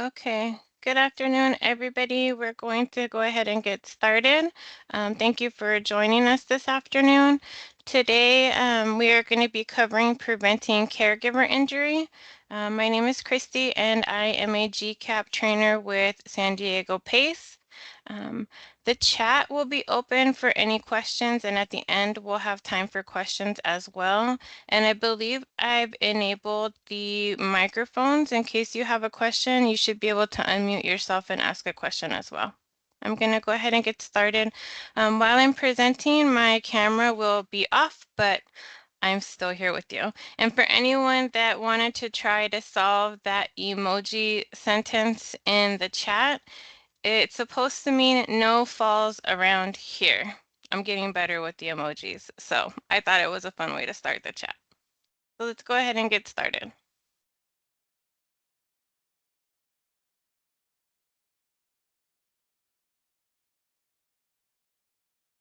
Okay. Good afternoon, everybody. We're going to go ahead and get started. Thank you for joining us this afternoon. Today, we are going to be covering preventing caregiver injury. My name is Christy, and I am a GCAP trainer with San Diego PACE. Um, the chat will be open for any questions, and at the end, we'll have time for questions as well. And I believe I've enabled the microphones. In case you have a question, you should be able to unmute yourself and ask a question as well. I'm going to go ahead and get started. While I'm presenting, my camera will be off, but I'm still here with you. And for anyone that wanted to try to solve that emoji sentence in the chat, it's supposed to mean no falls around here. I'm getting better with the emojis, so I thought it was a fun way to start the chat. So let's go ahead and get started.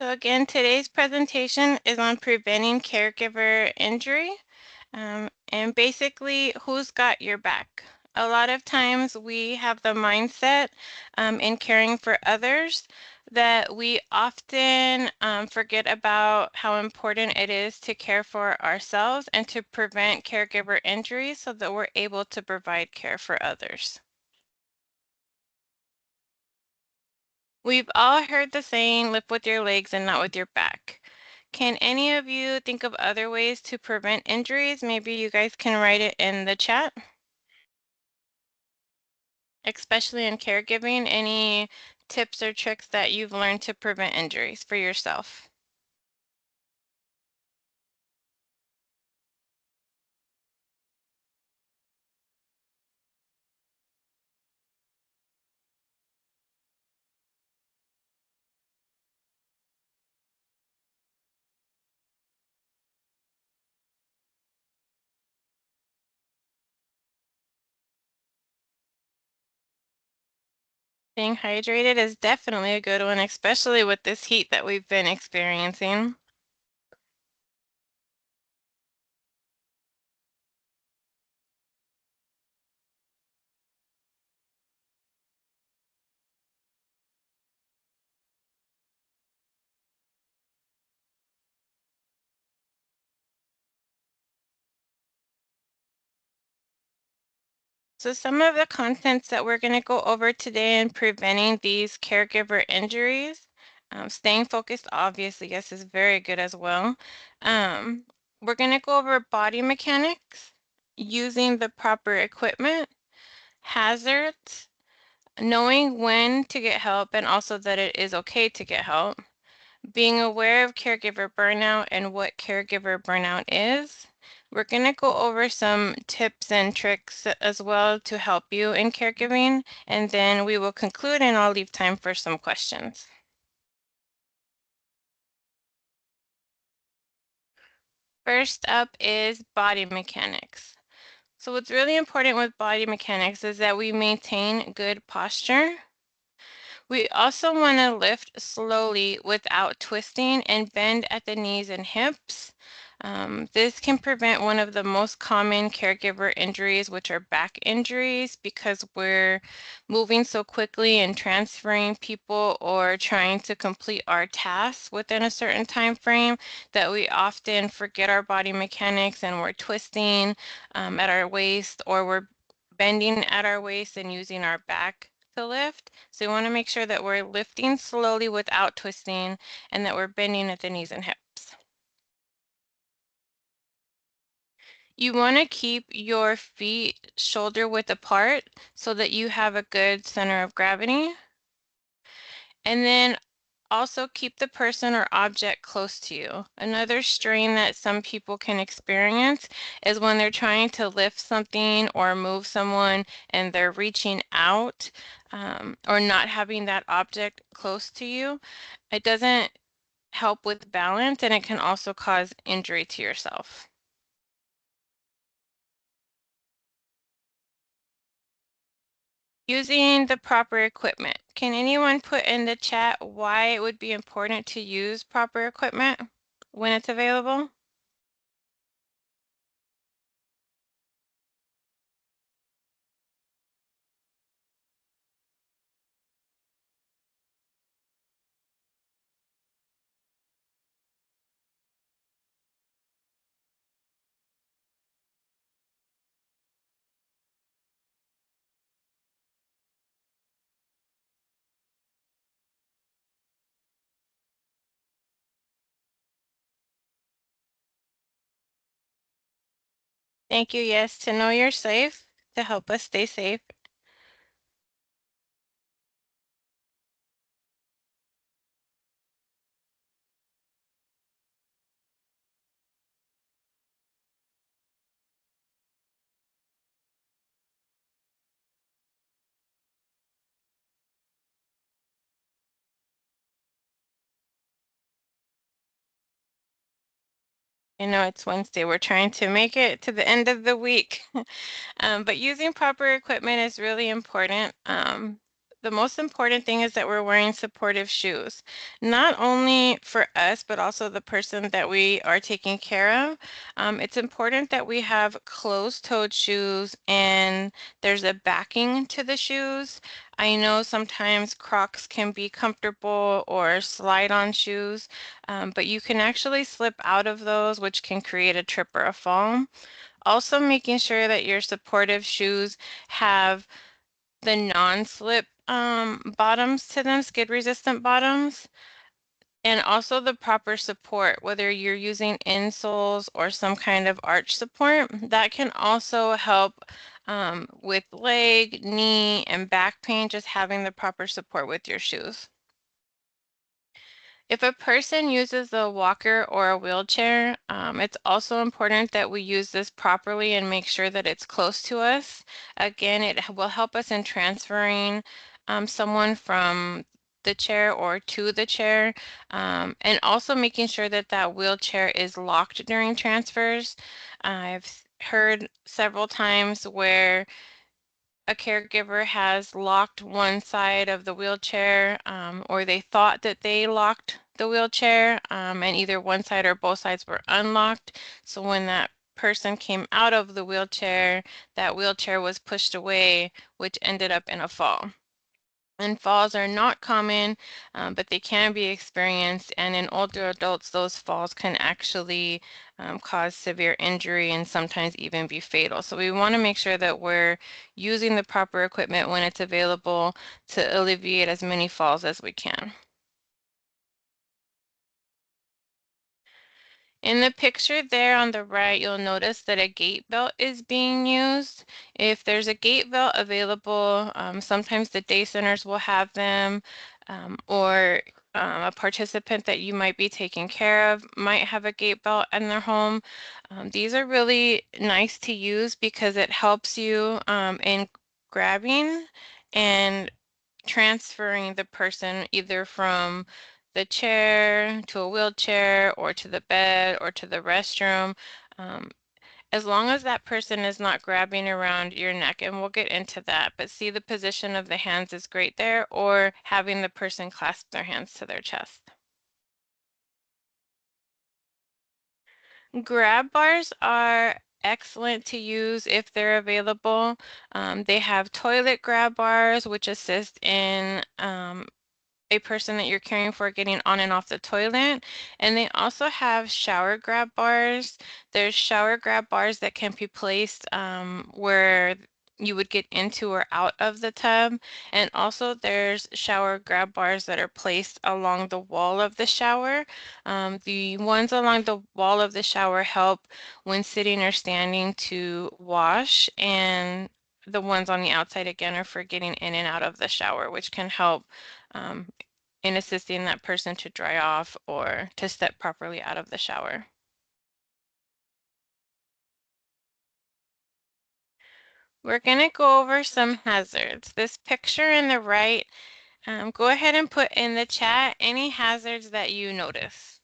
So again, today's presentation is on preventing caregiver injury, and basically who's got your back. A lot of times we have the mindset in caring for others that we often forget about how important it is to care for ourselves and to prevent caregiver injury so that we're able to provide care for others. We've all heard the saying, live with your legs and not with your back. Can any of you think of other ways to prevent injuries? Maybe you guys can write it in the chat, especially in caregiving. Any tips or tricks that you've learned to prevent injuries for yourself? Being hydrated is definitely a good one, especially with this heat that we've been experiencing. So some of the contents that we're going to go over today in preventing these caregiver injuries, staying focused, obviously, yes, is very good as well. We're going to go over body mechanics, using the proper equipment, hazards, knowing when to get help, and also that it is okay to get help, being aware of caregiver burnout and what caregiver burnout is. We're going to go over some tips and tricks as well to help you in caregiving, and then we will conclude and I'll leave time for some questions. First up is body mechanics. So what's really important with body mechanics is that we maintain good posture. We also want to lift slowly without twisting and bend at the knees and hips. This can prevent one of the most common caregiver injuries, which are back injuries, because we're moving so quickly and transferring people or trying to complete our tasks within a certain time frame that we often forget our body mechanics and we're twisting at our waist, or we're bending at our waist and using our back to lift. So we want to make sure that we're lifting slowly without twisting and that we're bending at the knees and hips. You want to keep your feet shoulder width apart so that you have a good center of gravity. And then also keep the person or object close to you. Another strain that some people can experience is when they're trying to lift something or move someone and they're reaching out or not having that object close to you. It doesn't help with balance and it can also cause injury to yourself. Using the proper equipment. Can anyone put in the chat why it would be important to use proper equipment when it's available? Thank you. Yes, to know you're safe, to help us stay safe. I know it's Wednesday. We're trying to make it to the end of the week. But using proper equipment is really important. The most important thing is that we're wearing supportive shoes, not only for us, but also the person that we are taking care of. It's important that we have closed-toed shoes and there's a backing to the shoes. I know sometimes Crocs can be comfortable or slide-on shoes, but you can actually slip out of those, which can create a trip or a fall. Also making sure that your supportive shoes have the non-slip bottoms to them, skid resistant bottoms, and also the proper support, whether you're using insoles or some kind of arch support, that can also help with leg, knee, and back pain, just having the proper support with your shoes. If a person uses a walker or a wheelchair, it's also important that we use this properly and make sure that it's close to us. Again, it will help us in transferring someone from the chair or to the chair, and also making sure that that wheelchair is locked during transfers. I've heard several times where a caregiver has locked one side of the wheelchair, or they thought that they locked the wheelchair, and either one side or both sides were unlocked. So when that person came out of the wheelchair, that wheelchair was pushed away, which ended up in a fall. And falls are not common, but they can be experienced. And in older adults, those falls can actually cause severe injury and sometimes even be fatal. So we want to make sure that we're using the proper equipment when it's available to alleviate as many falls as we can. In the picture there on the right, you'll notice that a gait belt is being used. If there's a gait belt available, sometimes the day centers will have them, or a participant that you might be taking care of might have a gait belt in their home. These are really nice to use because it helps you in grabbing and transferring the person either from the chair to a wheelchair or to the bed or to the restroom, um, as long as that person is not grabbing around your neck, and we'll get into that, but see the position of the hands is great there, or having the person clasp their hands to their chest. Grab bars are excellent to use if they're available. They have toilet grab bars, which assist in a person that you're caring for getting on and off the toilet. And they also have shower grab bars. There's shower grab bars that can be placed where you would get into or out of the tub. And also there's shower grab bars that are placed along the wall of the shower. The ones along the wall of the shower help when sitting or standing to wash, and the ones on the outside again are for getting in and out of the shower, which can help um, in assisting that person to dry off or to step properly out of the shower. We're going to go over some hazards. This picture in the right, go ahead and put in the chat any hazards that you notice.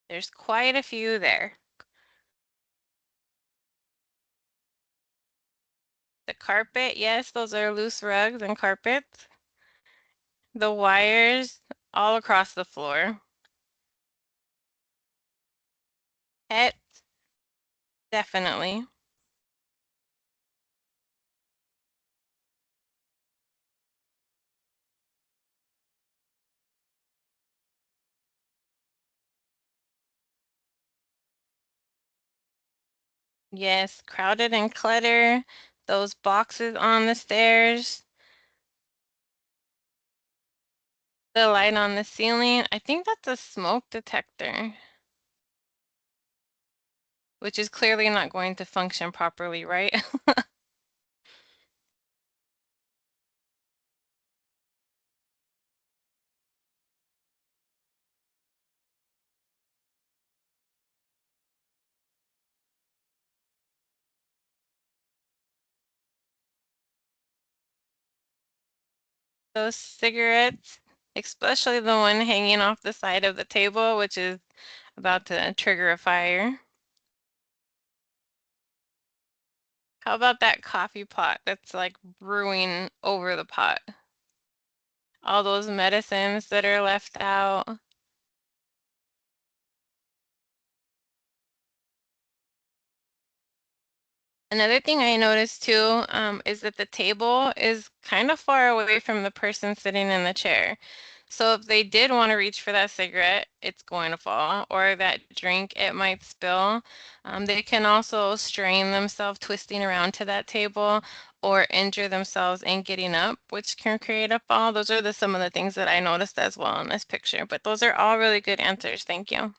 There's quite a few there. The carpet, yes, those are loose rugs and carpets. The wires all across the floor. Pets, definitely. Yes, crowded and clutter. Those boxes on the stairs. The light on the ceiling, I think that's a smoke detector, which is clearly not going to function properly, right? Those cigarettes, especially the one hanging off the side of the table, which is about to trigger a fire. How about that coffee pot that's like brewing over the pot? All those medicines that are left out. Another thing I noticed too, is that the table is kind of far away from the person sitting in the chair. So if they did want to reach for that cigarette, it's going to fall, or that drink, it might spill. They can also strain themselves twisting around to that table or injure themselves in getting up, which can create a fall. Those are some of the things that I noticed as well in this picture, but those are all really good answers. Thank you.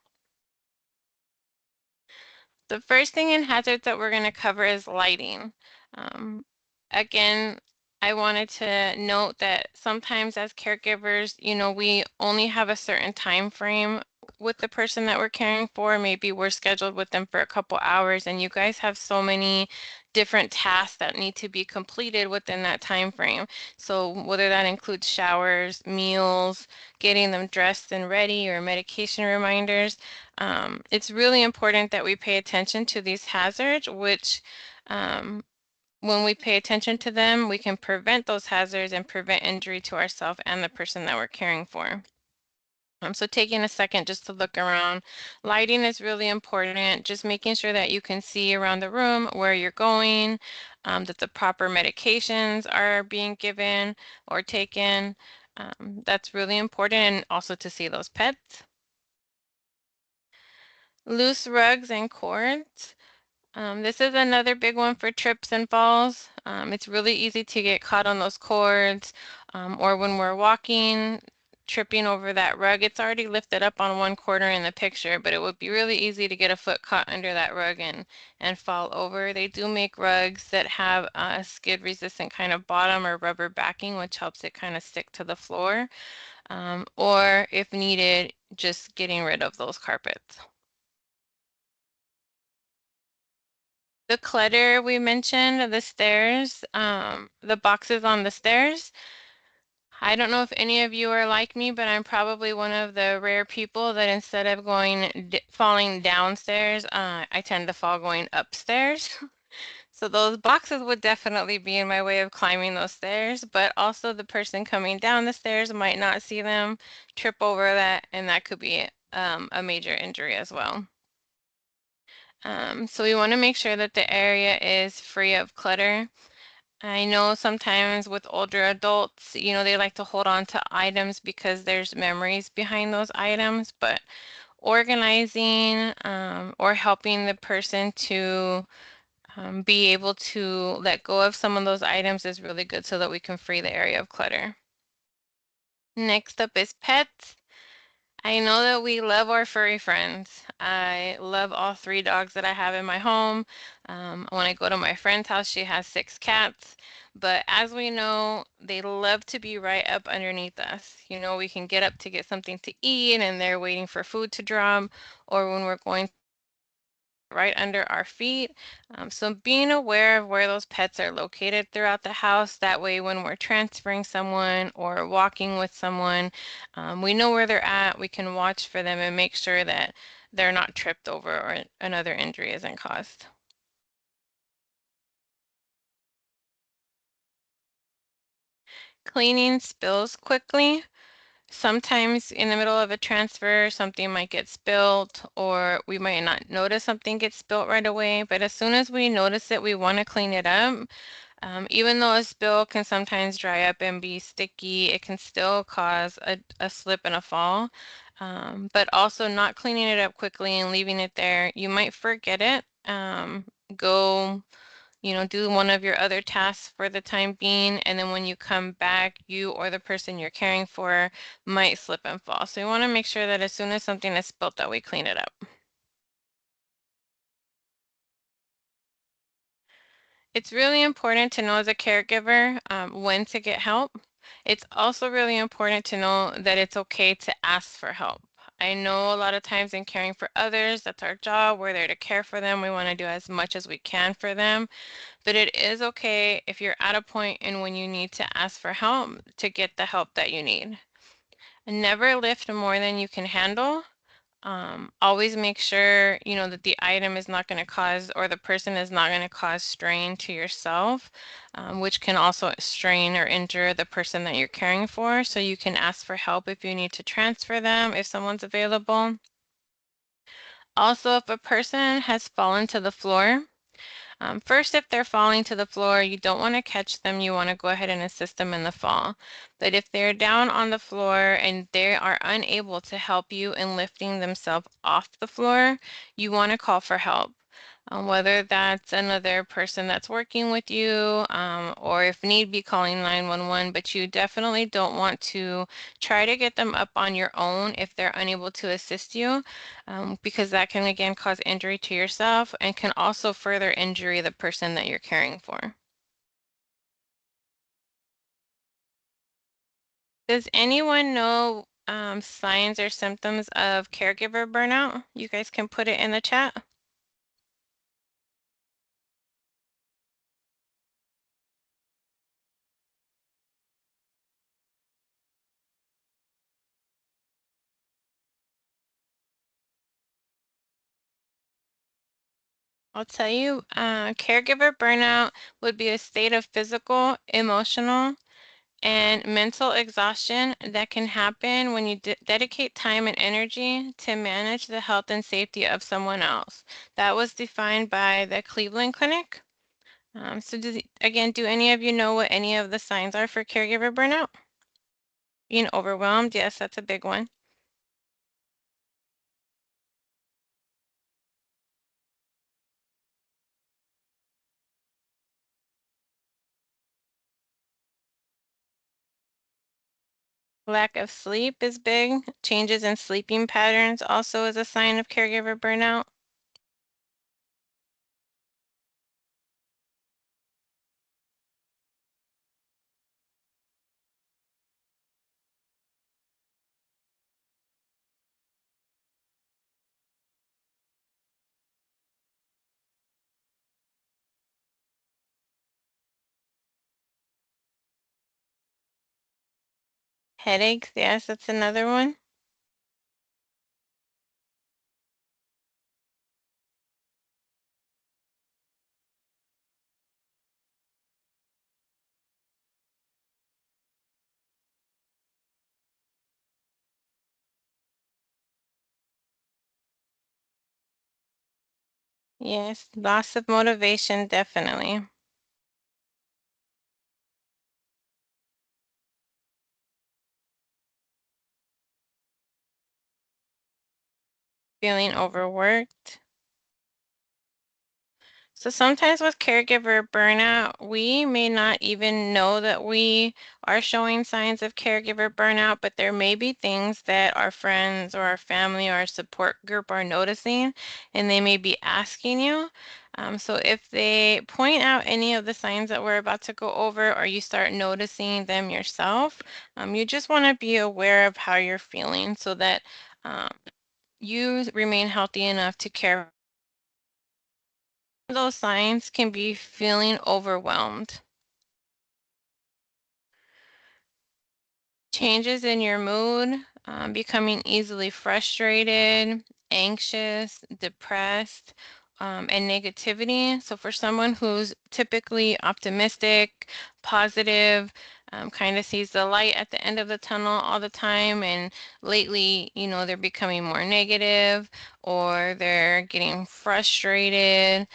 The first thing in hazards that we're going to cover is lighting. Um, Again, I wanted to note that sometimes as caregivers, we only have a certain time frame with the person that we're caring for. Maybe we're scheduled with them for a couple hours, and you guys have so many different tasks that need to be completed within that time frame. So whether that includes showers, meals, getting them dressed and ready, or medication reminders, it's really important that we pay attention to these hazards, which um, when we pay attention to them, we can prevent those hazards and prevent injury to ourselves and the person that we're caring for. So taking a second just to look around. Lighting is really important, just making sure that you can see around the room where you're going, that the proper medications are being given or taken. That's really important, and also to see those pets. Loose rugs and cords. This is another big one for trips and falls. It's really easy to get caught on those cords, or when we're walking, tripping over that rug. It's already lifted up on one corner in the picture, but it would be really easy to get a foot caught under that rug and fall over. They do make rugs that have a skid resistant kind of bottom or rubber backing, which helps it kind of stick to the floor, or if needed, just getting rid of those carpets. The clutter we mentioned, the stairs, the boxes on the stairs. I don't know if any of you are like me, but I'm probably one of the rare people that instead of falling downstairs, I tend to fall going upstairs. So those boxes would definitely be in my way of climbing those stairs, but also the person coming down the stairs might not see them, trip over that, and that could be a major injury as well. So we want to make sure that the area is free of clutter. I know sometimes with older adults, they like to hold on to items because there's memories behind those items, but organizing or helping the person to be able to let go of some of those items is really good so that we can free the area of clutter. Next up is pets. I know that we love our furry friends. I love all three dogs that I have in my home. When I go to my friend's house, she has 6 cats. But as we know, they love to be right up underneath us. We can get up to get something to eat and they're waiting for food to drop, or when we're going right under our feet. So being aware of where those pets are located throughout the house, that way when we're transferring someone or walking with someone, we know where they're at, we can watch for them and make sure that they're not tripped over or another injury isn't caused. Cleaning spills quickly. Sometimes in the middle of a transfer, something might get spilt, or we might not notice something gets spilt right away. But as soon as we notice it, we want to clean it up. Even though a spill can sometimes dry up and be sticky, it can still cause a slip and a fall. But also not cleaning it up quickly and leaving it there, you might forget it. Go do one of your other tasks for the time being, and then when you come back, you or the person you're caring for might slip and fall. So we want to make sure that as soon as something is spilt that we clean it up. It's really important to know as a caregiver when to get help. It's also really important to know that it's okay to ask for help. I know a lot of times in caring for others, that's our job. We're there to care for them. We want to do as much as we can for them. But it is okay if you're at a point in when you need to ask for help to get the help that you need. Never lift more than you can handle. Always make sure, that the item is not going to cause, or the person is not going to cause strain to yourself, which can also strain or injure the person that you're caring for. So you can ask for help if you need to transfer them, if someone's available. Also, if a person has fallen to the floor, first, if they're falling to the floor, you don't want to catch them. You want to go ahead and assist them in the fall. But if they're down on the floor and they are unable to help you in lifting themselves off the floor, you want to call for help. Whether that's another person that's working with you, or if need be calling 911, but you definitely don't want to try to get them up on your own if they're unable to assist you, because that can again cause injury to yourself and can also further injury the person that you're caring for. Does anyone know signs or symptoms of caregiver burnout? You guys can put it in the chat. I'll tell you, caregiver burnout would be a state of physical, emotional, and mental exhaustion that can happen when you dedicate time and energy to manage the health and safety of someone else. That was defined by the Cleveland Clinic. Again, do any of you know what any of the signs are for caregiver burnout? Being overwhelmed, yes, that's a big one. Lack of sleep is big. Changes in sleeping patterns also is a sign of caregiver burnout. Headaches, yes, that's another one. Yes, loss of motivation, definitely. Feeling overworked. So sometimes with caregiver burnout, we may not even know that we are showing signs of caregiver burnout, but there may be things that our friends or our family or our support group are noticing, and they may be asking you. So if they point out any of the signs that we're about to go over, or you start noticing them yourself, you just want to be aware of how you're feeling so that um, you remain healthy enough to care. Those signs can be feeling overwhelmed. Changes in your mood, becoming easily frustrated, anxious, depressed, and negativity. So for someone who's typically optimistic, positive, kind of sees the light at the end of the tunnel all the time, and lately, they're becoming more negative or they're getting frustrated.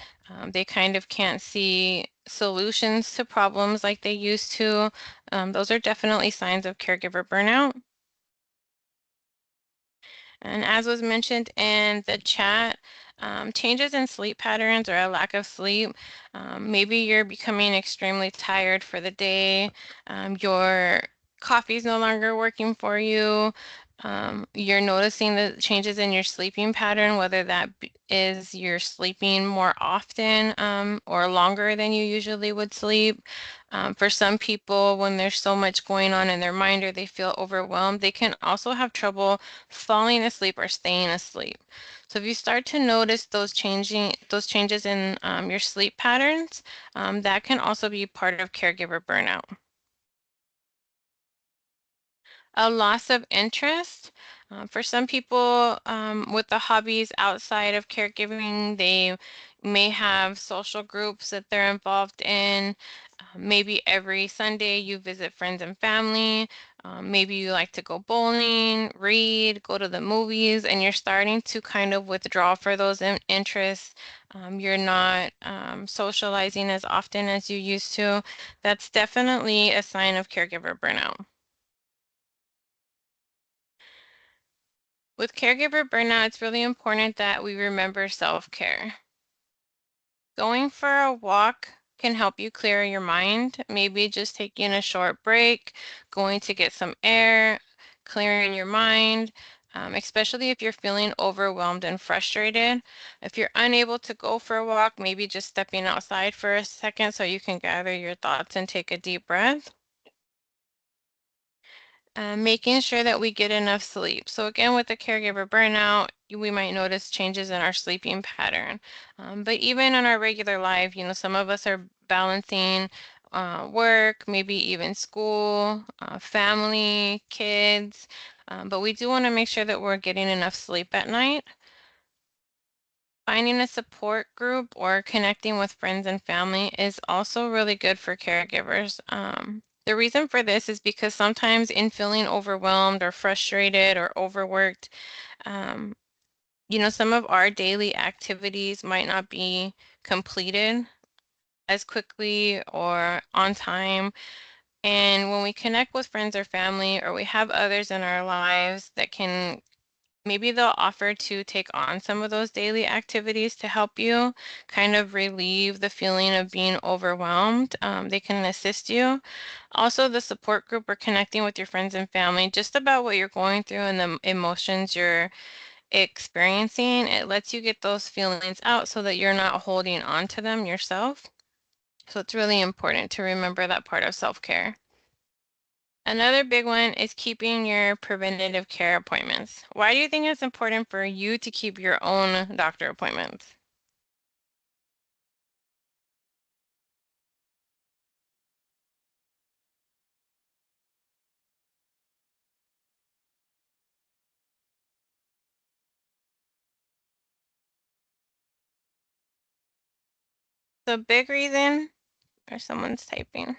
They kind of can't see solutions to problems like they used to. Those are definitely signs of caregiver burnout. And as was mentioned in the chat, changes in sleep patterns or a lack of sleep, maybe you're becoming extremely tired for the day, your coffee is no longer working for you, you're noticing the changes in your sleeping pattern, whether is you're sleeping more often or longer than you usually would sleep. For some people, when there's so much going on in their mind or they feel overwhelmed, they can also have trouble falling asleep or staying asleep. So if you start to notice those changes in your sleep patterns, that can also be part of caregiver burnout. A loss of interest. For some people with the hobbies outside of caregiving, they may have social groups that they're involved in. Maybe every Sunday you visit friends and family. Maybe you like to go bowling, read, go to the movies, and you're starting to kind of withdraw for those interests. You're not socializing as often as you used to. That's definitely a sign of caregiver burnout. With caregiver burnout, it's really important that we remember self-care. Going for a walk can help you clear your mind. Maybe just taking a short break, going to get some air, clearing your mind, especially if you're feeling overwhelmed and frustrated. If you're unable to go for a walk, maybe just stepping outside for a second so you can gather your thoughts and take a deep breath. Making sure that we get enough sleep. So again, with the caregiver burnout, we might notice changes in our sleeping pattern. But even in our regular life, some of us are balancing work, maybe even school, family, kids. But we do want to make sure that we're getting enough sleep at night. Finding a support group or connecting with friends and family is also really good for caregivers. The reason for this is because sometimes in feeling overwhelmed or frustrated or overworked, um, some of our daily activities might not be completed as quickly or on time. And when we connect with friends or family, or we have others in our lives that can maybe they'll offer to take on some of those daily activities to help you kind of relieve the feeling of being overwhelmed. They can assist you. Also, the support group or connecting with your friends and family just about what you're going through and the emotions you're experiencing. It lets you get those feelings out so that you're not holding on to them yourself. So it's really important to remember that part of self-care. Another big one is keeping your preventative care appointments. Why do you think it's important for you to keep your own doctor appointments? The big reason, or someone's typing.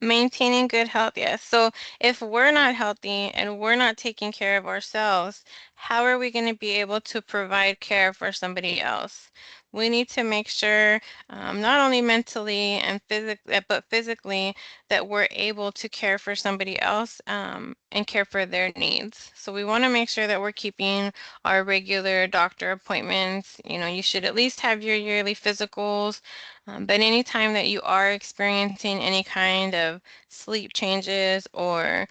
Maintaining good health, yes. So if we're not healthy and we're not taking care of ourselves, how are we going to be able to provide care for somebody else? We need to make sure, not only mentally and physically, but physically, that we're able to care for somebody else and care for their needs. So we want to make sure that we're keeping our regular doctor appointments. You should at least have your yearly physicals, but anytime that you are experiencing any kind of sleep changes or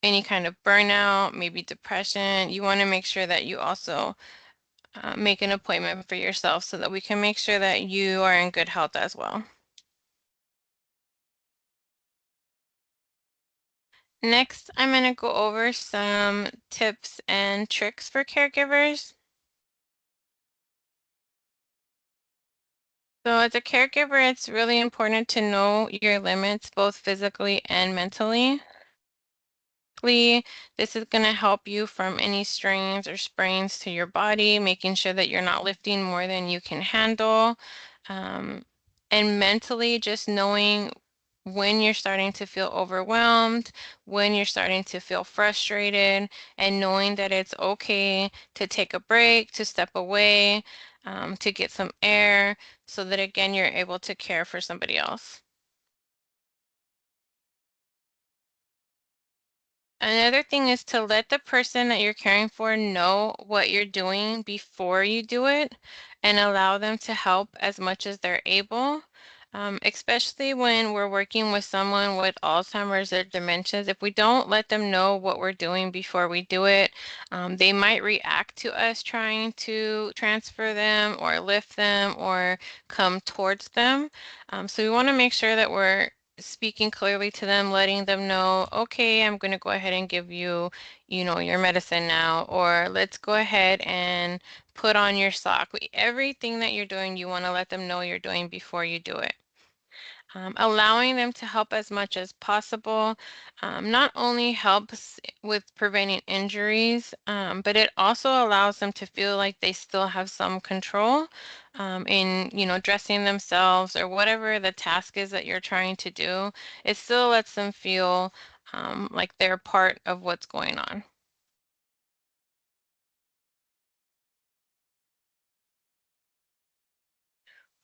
any kind of burnout, maybe depression, you want to make sure that you also make an appointment for yourself so that we can make sure that you are in good health as well. Next, I'm going to go over some tips and tricks for caregivers. So as a caregiver, it's really important to know your limits, both physically and mentally. This is going to help you from any strains or sprains to your body, making sure that you're not lifting more than you can handle. Um, and mentally, just knowing when you're starting to feel overwhelmed, when you're starting to feel frustrated, and knowing that it's okay to take a break, to step away, to get some air, so that again, you're able to care for somebody else. Another thing is to let the person that you're caring for know what you're doing before you do it and allow them to help as much as they're able. Especially when we're working with someone with Alzheimer's or dementias, if we don't let them know what we're doing before we do it, they might react to us trying to transfer them or lift them or come towards them. So we want to make sure that we're speaking clearly to them, letting them know, okay, I'm going to go ahead and give you, your medicine now, or let's go ahead and put on your sock. Everything that you're doing, you want to let them know you're doing before you do it. Allowing them to help as much as possible not only helps with preventing injuries, but it also allows them to feel like they still have some control in, dressing themselves or whatever the task is that you're trying to do. It still lets them feel like they're part of what's going on.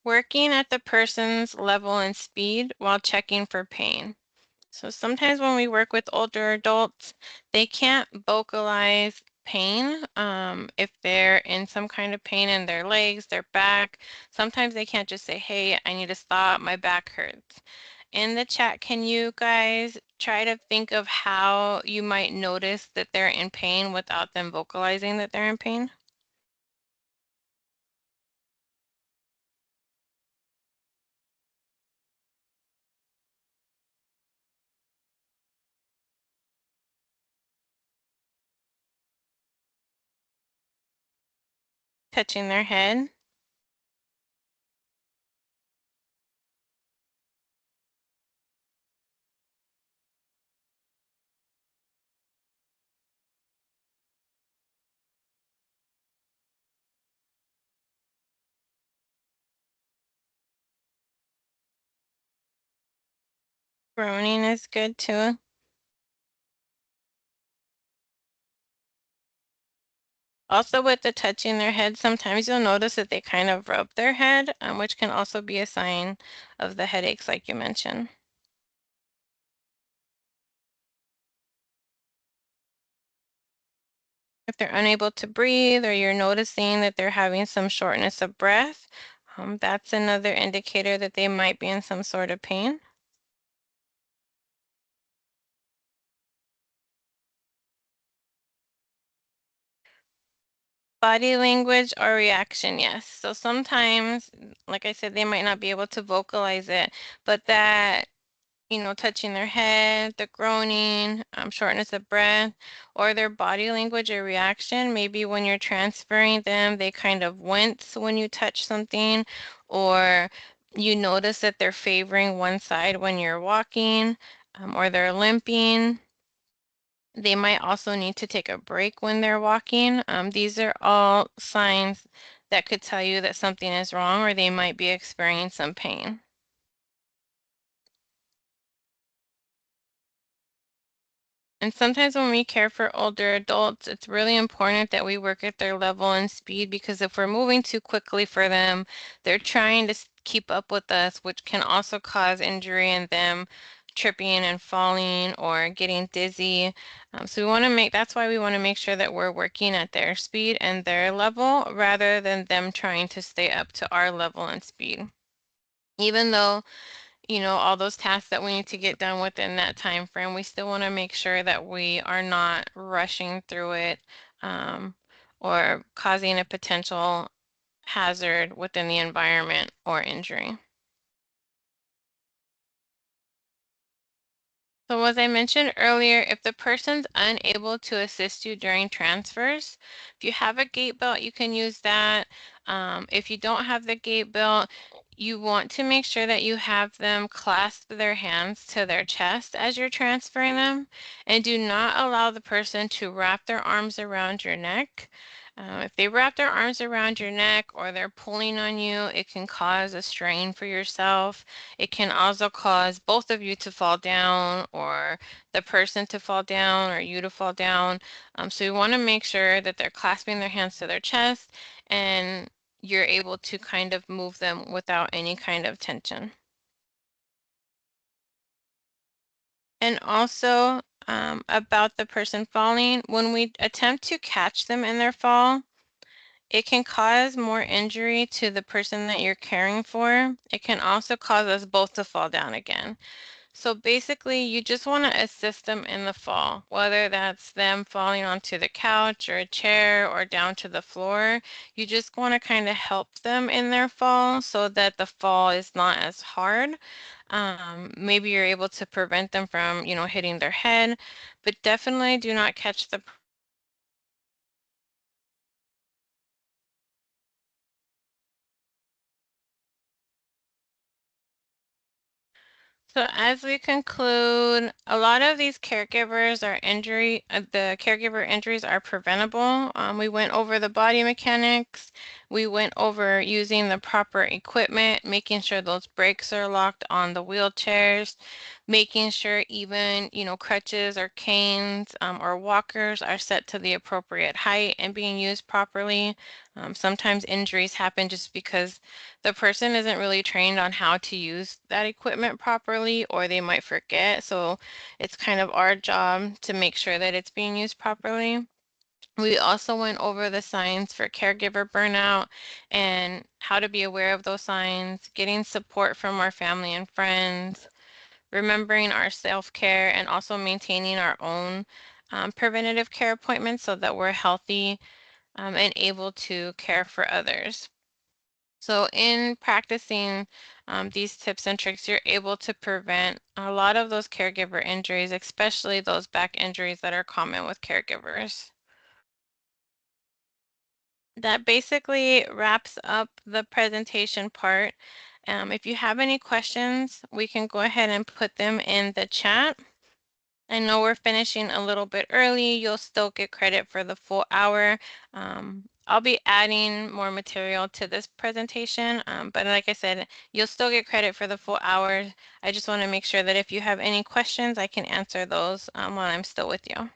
Working at the person's level and speed while checking for pain. So sometimes when we work with older adults, they can't vocalize pain. If they're in some kind of pain in their legs, their back, sometimes they can't just say, hey, I need to stop, my back hurts. In the chat, can you guys try to think of how you might notice that they're in pain without them vocalizing that they're in pain? Touching their head? Groaning is good too. Also with the touching their head, sometimes you'll notice that they kind of rub their head, which can also be a sign of the headaches like you mentioned. If they're unable to breathe or you're noticing that they're having some shortness of breath, that's another indicator that they might be in some sort of pain. Body language or reaction, yes. So sometimes, like I said, they might not be able to vocalize it, but that touching their head, the groaning, shortness of breath, or their body language or reaction. Maybe when you're transferring them, they kind of wince when you touch something, or you notice that they're favoring one side when you're walking, or they're limping. They might also need to take a break when they're walking. These are all signs that could tell you that something is wrong or they might be experiencing some pain. And sometimes when we care for older adults, it's really important that we work at their level and speed because if we're moving too quickly for them, they're trying to keep up with us, which can also cause injury in them tripping and falling or getting dizzy. So we want to that's why we want to make sure that we're working at their speed and their level rather than them trying to stay up to our level and speed. Even though all those tasks that we need to get done within that time frame, we still want to make sure that we are not rushing through it um, or causing a potential hazard within the environment or injury. So as I mentioned earlier, if the person's unable to assist you during transfers, if you have a gait belt, you can use that. If you don't have the gait belt, you want to make sure that you have them clasp their hands to their chest as you're transferring them, and do not allow the person to wrap their arms around your neck. If they wrap their arms around your neck or they're pulling on you, it can cause a strain for yourself. It can also cause both of you to fall down or the person to fall down or you to fall down. So you want to make sure that they're clasping their hands to their chest and you're able to kind of move them without any kind of tension. And also, about the person falling. When we attempt to catch them in their fall, it can cause more injury to the person that you're caring for. It can also cause us both to fall down again. So basically, you just want to assist them in the fall, whether that's them falling onto the couch or a chair or down to the floor. You just want to kind of help them in their fall so that the fall is not as hard. Maybe you're able to prevent them from, hitting their head, but definitely do not catch the. So as we conclude, a lot of these the caregiver injuries are preventable. We went over the body mechanics. We went over using the proper equipment, making sure those brakes are locked on the wheelchairs, making sure even, crutches or canes or walkers are set to the appropriate height and being used properly. Sometimes injuries happen just because the person isn't really trained on how to use that equipment properly, or they might forget. So it's kind of our job to make sure that it's being used properly. We also went over the signs for caregiver burnout and how to be aware of those signs, getting support from our family and friends, remembering our self-care, and also maintaining our own preventative care appointments so that we're healthy and able to care for others. So in practicing these tips and tricks, you're able to prevent a lot of those caregiver injuries, especially those back injuries that are common with caregivers. That basically wraps up the presentation part. If you have any questions, we can go ahead and put them in the chat. I know we're finishing a little bit early. You'll still get credit for the full hour. I'll be adding more material to this presentation, but like I said, you'll still get credit for the full hour. I just want to make sure that if you have any questions, I can answer those while I'm still with you.